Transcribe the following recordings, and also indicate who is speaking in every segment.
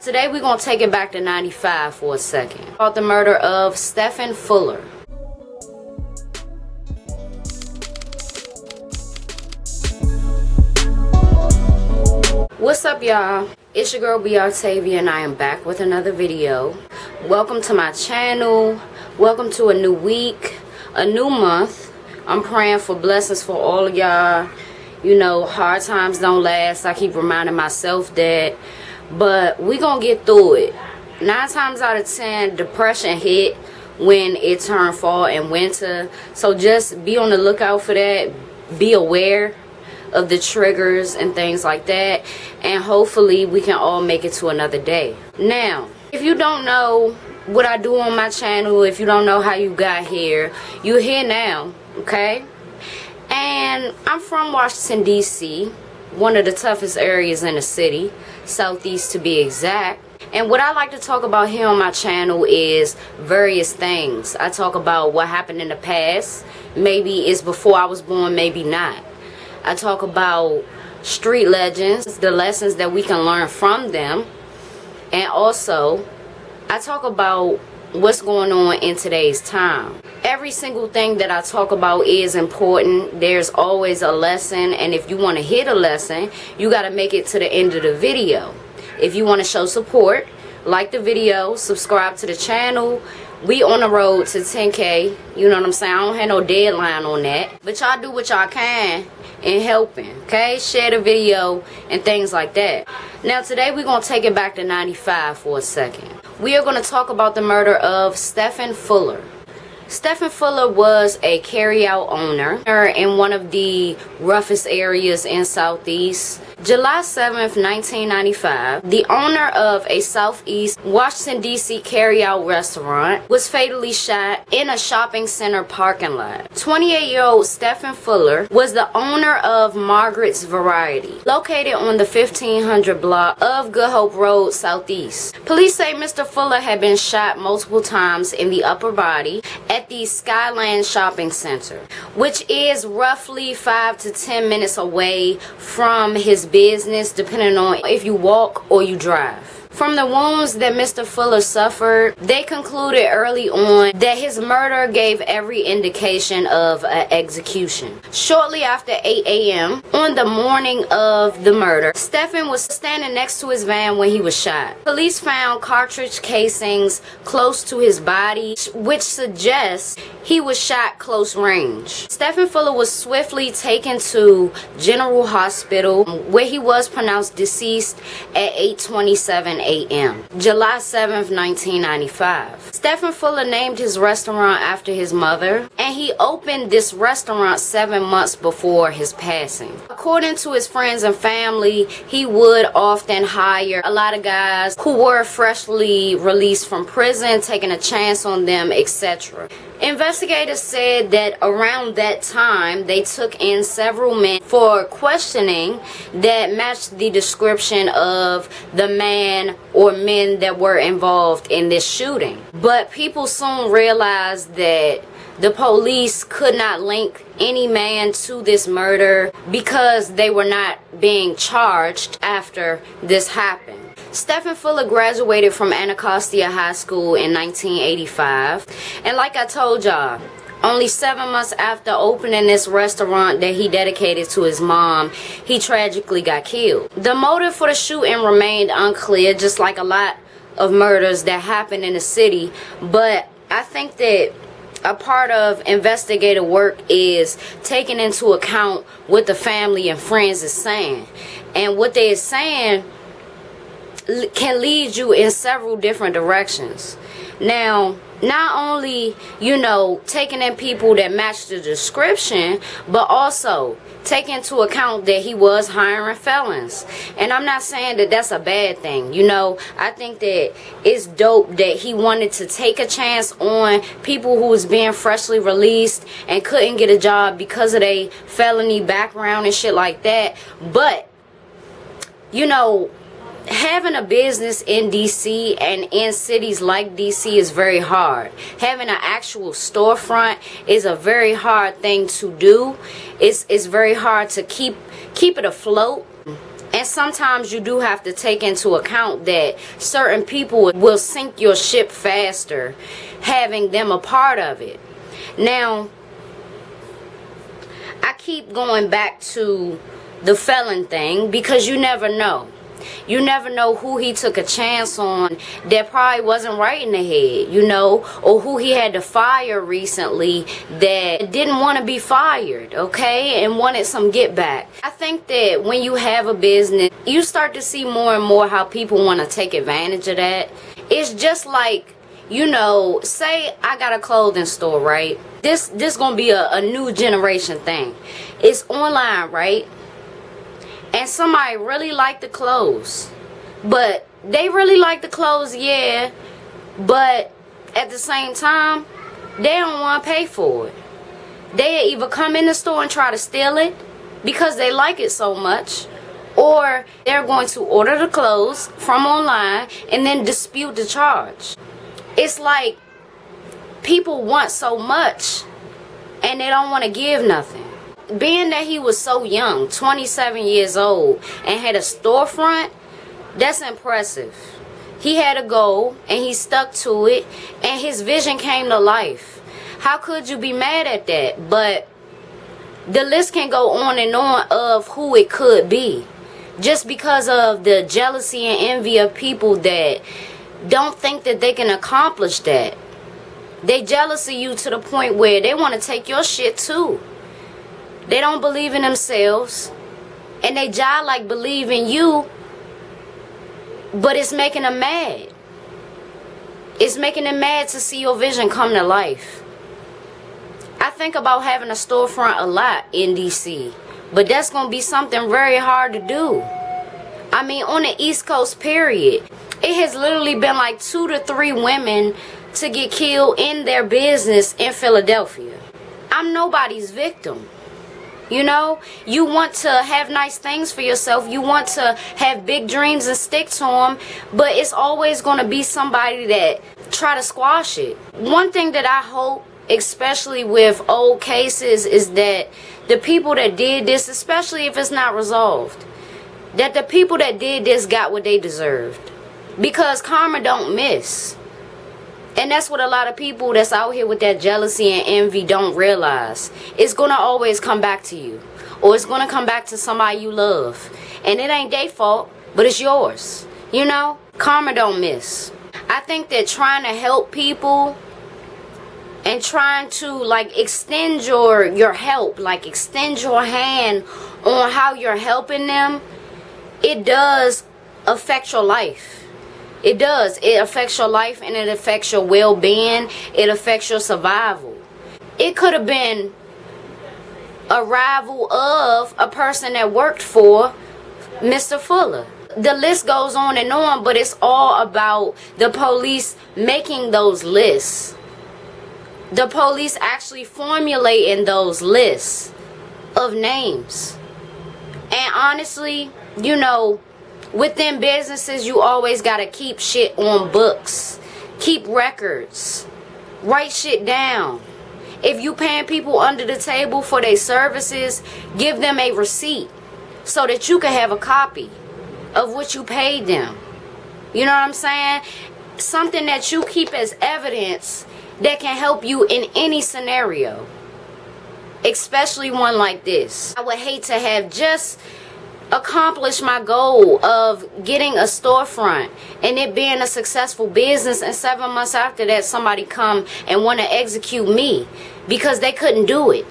Speaker 1: Today we're going to take it back to 95 for a second. About the murder of Stephen Fuller. What's up, y'all? It's your girl B Octavia and I am back with another video. Welcome to my channel. Welcome to a new week, a new month. I'm praying for blessings for all of y'all. You know, hard times don't last. I keep reminding myself that. But we gonna get through it. 9 times out of 10, depression hit when it turned fall and winter. So just be on the lookout for that. Be aware of the triggers and things like that. And hopefully we can all make it to another day. Now, if you don't know what I do on my channel, if you don't know how you got here, you're here now, okay? And I'm from Washington, D.C., one of the toughest areas in the city, Southeast to be exact. And what I like to talk about here on my channel is various things. I talk about what happened in the past. Maybe it's before I was born, maybe not. I talk about street legends, the lessons that we can learn from them. And also, I talk about what's going on in today's time. Every single thing that I talk about is important. There's always a lesson, and if you want to hit a lesson, you got to make it to the end of the video. If you want to show support, like the video, subscribe to the channel. We on the road to 10K. You know what I'm saying? I don't have no deadline on that, but y'all do what y'all can in helping, okay? Share the video and things like that. Now today we're going to take it back to 95 for a second. We are going to talk about the murder of Stephen Fuller. Stephen Fuller was a carryout owner in one of the roughest areas in Southeast. July 7th, 1995, the owner of a Southeast Washington, D.C. carryout restaurant was fatally shot in a shopping center parking lot. 28-year-old Stephen Fuller was the owner of Margaret's Variety, located on the 1500 block of Good Hope Road, Southeast. Police say Mr. Fuller had been shot multiple times in the upper body at the Skyland Shopping Center, which is roughly 5 to 10 minutes away from his business, depending on if you walk or you drive. From the wounds that Mr. Fuller suffered, they concluded early on that his murder gave every indication of an execution. Shortly after 8 a.m. on the morning of the murder, Stephen was standing next to his van when he was shot. Police found cartridge casings close to his body, which suggests he was shot close range. Stephen Fuller was swiftly taken to General Hospital, where he was pronounced deceased at 8:27 a.m. July 7th, 1995. Stephen Fuller named his restaurant after his mother, and he opened this restaurant 7 months before his passing. According to his friends and family, he would often hire a lot of guys who were freshly released from prison, taking a chance on them, etc. Investigators said that around that time, they took in several men for questioning that matched the description of the man or men that were involved in this shooting. But people soon realized that the police could not link any man to this murder because they were not being charged after this happened. Stephen Fuller graduated from Anacostia High School in 1985, and like I told y'all, only 7 months after opening this restaurant that he dedicated to his mom, he tragically got killed. The motive for the shooting remained unclear, just like a lot of murders that happen in the city, but I think that a part of investigative work is taking into account what the family and friends is saying, and what they are saying can lead you in several different directions. Now, not only, you know, taking in people that match the description, but also take into account that he was hiring felons. And I'm not saying that that's a bad thing. You know, I think that it's dope that he wanted to take a chance on people who was being freshly released and couldn't get a job because of their felony background and shit like that. But, you know, having a business in DC and in cities like DC is very hard. Having an actual storefront is a very hard thing to do. It's very hard to keep it afloat. And sometimes you do have to take into account that certain people will sink your ship faster, having them a part of it. Now, I keep going back to the felon thing because you never know. You never know who he took a chance on that probably wasn't right in the head, you know, or who he had to fire recently that didn't want to be fired, okay, and wanted some get back. I think that when you have a business, you start to see more and more how people want to take advantage of that. It's just like, you know, say I got a clothing store, right? This gonna be a new generation thing. It's online, right? And somebody really like the clothes, but they really like the clothes, yeah, but at the same time, they don't want to pay for it. They either come in the store and try to steal it because they like it so much, or they're going to order the clothes from online and then dispute the charge. It's like people want so much and they don't want to give nothing. Being that he was so young, 27 years old, and had a storefront, that's impressive. He had a goal and he stuck to it, and his vision came to life. How could you be mad at that? But the list can go on and on of who it could be, just because of the jealousy and envy of people that don't think that they can accomplish that. They jealous of you to the point where they want to take your shit too. They don't believe in themselves, and they jive like believe in you, but it's making them mad. It's making them mad to see your vision come to life. I think about having a storefront a lot in DC, but that's going to be something very hard to do. I mean, on the East Coast, period, it has literally been like 2 to 3 women to get killed in their business in Philadelphia. I'm nobody's victim. You know, you want to have nice things for yourself. You want to have big dreams and stick to them. But it's always going to be somebody that try to squash it. One thing that I hope, especially with old cases, is that the people that did this, especially if it's not resolved, that the people that did this got what they deserved. Because karma don't miss. And that's what a lot of people that's out here with that jealousy and envy don't realize. It's going to always come back to you. Or it's going to come back to somebody you love. And it ain't their fault, but it's yours. You know? Karma don't miss. I think that trying to help people and trying to like extend your help, like extend your hand on how you're helping them, it does affect your life. It does. It affects your life and it affects your well-being. It affects your survival. It could have been a rival of a person that worked for Mr. Fuller. The list goes on and on, but it's all about the police making those lists. The police actually formulating those lists of names. And honestly, you know, within businesses, you always got to keep shit on books. Keep records. Write shit down. If you paying people under the table for their services, give them a receipt so that you can have a copy of what you paid them. You know what I'm saying? Something that you keep as evidence that can help you in any scenario. Especially one like this. I would hate to have just accomplish my goal of getting a storefront and it being a successful business, and 7 months after that somebody come and want to execute me because they couldn't do it.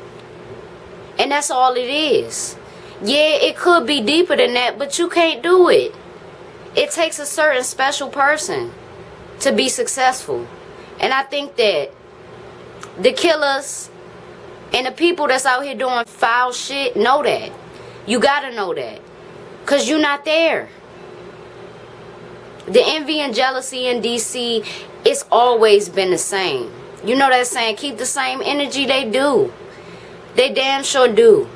Speaker 1: And that's all it is. Yeah, it could be deeper than that, but you can't do it. It takes a certain special person to be successful. And I think that the killers and the people that's out here doing foul shit know that. You gotta know that. Because you're not there. The envy and jealousy in DC, it's always been the same. You know that saying, keep the same energy they do. They damn sure do.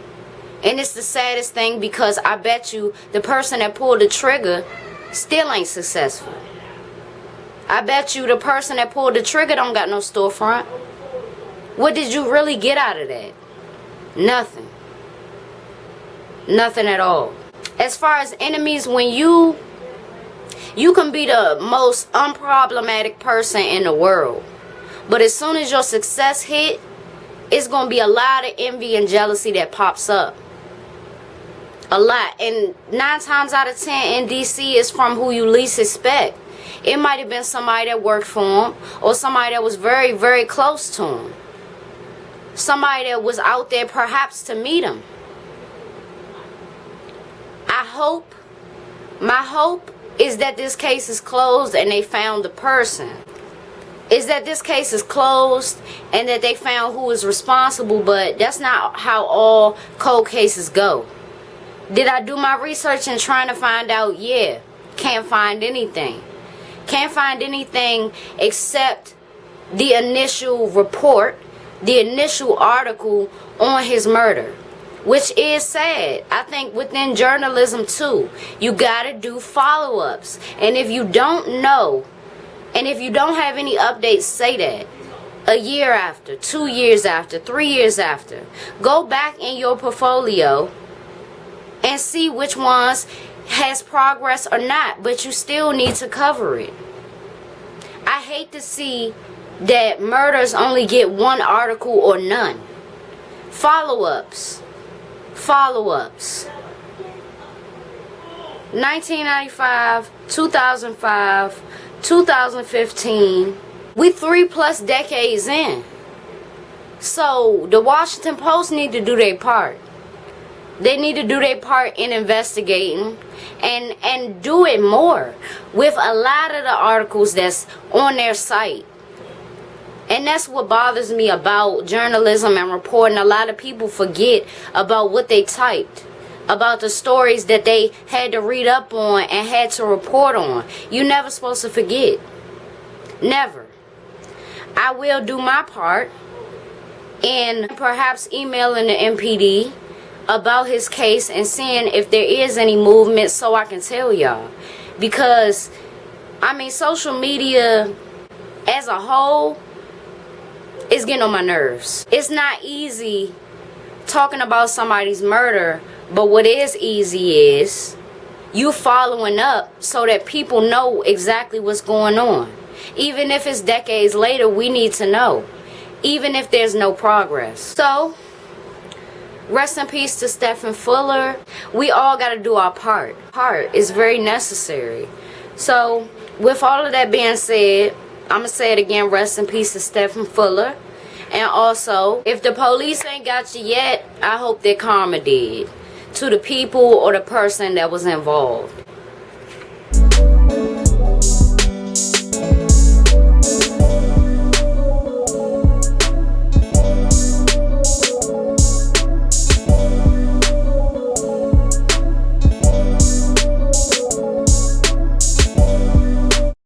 Speaker 1: And it's the saddest thing because I bet you the person that pulled the trigger still ain't successful. I bet you the person that pulled the trigger don't got no storefront. What did you really get out of that? Nothing. Nothing at all. As far as enemies, when you can be the most unproblematic person in the world, but as soon as your success hit, it's going to be a lot of envy and jealousy that pops up. A lot. And 9 times out of 10 in DC is from who you least expect. It might have been somebody that worked for him, or somebody that was very, very close to him. Somebody that was out there perhaps to meet him. My hope is that this case is closed and they found the person. Is that this case is closed and that they found who is responsible, but that's not how all cold cases go. Did I do my research and trying to find out? Yeah. Can't find anything. Can't find anything except the initial report, the initial article on his murder. Which is sad. I think within journalism too, you gotta do follow-ups. And if you don't know, and if you don't have any updates, say that. A year after, 2 years after, 3 years after. Go back in your portfolio and see which ones has progress or not. But you still need to cover it. I hate to see that murders only get one article or none. Follow-ups. 1995, 2005, 2015. We 3+ decades in. So the Washington Post need to do their part. They need to do their part in investigating and do it more with a lot of the articles that's on their site. And that's what bothers me about journalism and reporting. A lot of people forget about what they typed, about the stories that they had to read up on and had to report on. You're never supposed to forget. Never. I will do my part in perhaps emailing the MPD about his case and seeing if there is any movement so I can tell y'all. Because, I mean, social media as a whole, it's getting on my nerves. It's not easy talking about somebody's murder, but what is easy is you following up so that people know exactly what's going on. Even if it's decades later, we need to know. Even if there's no progress. So, rest in peace to Stephen Fuller. We all got to do our part. Part is very necessary. So, with all of that being said, I'm going to say it again, rest in peace to Stephen Fuller. And also, if the police ain't got you yet, I hope that karma did. To the people or the person that was involved.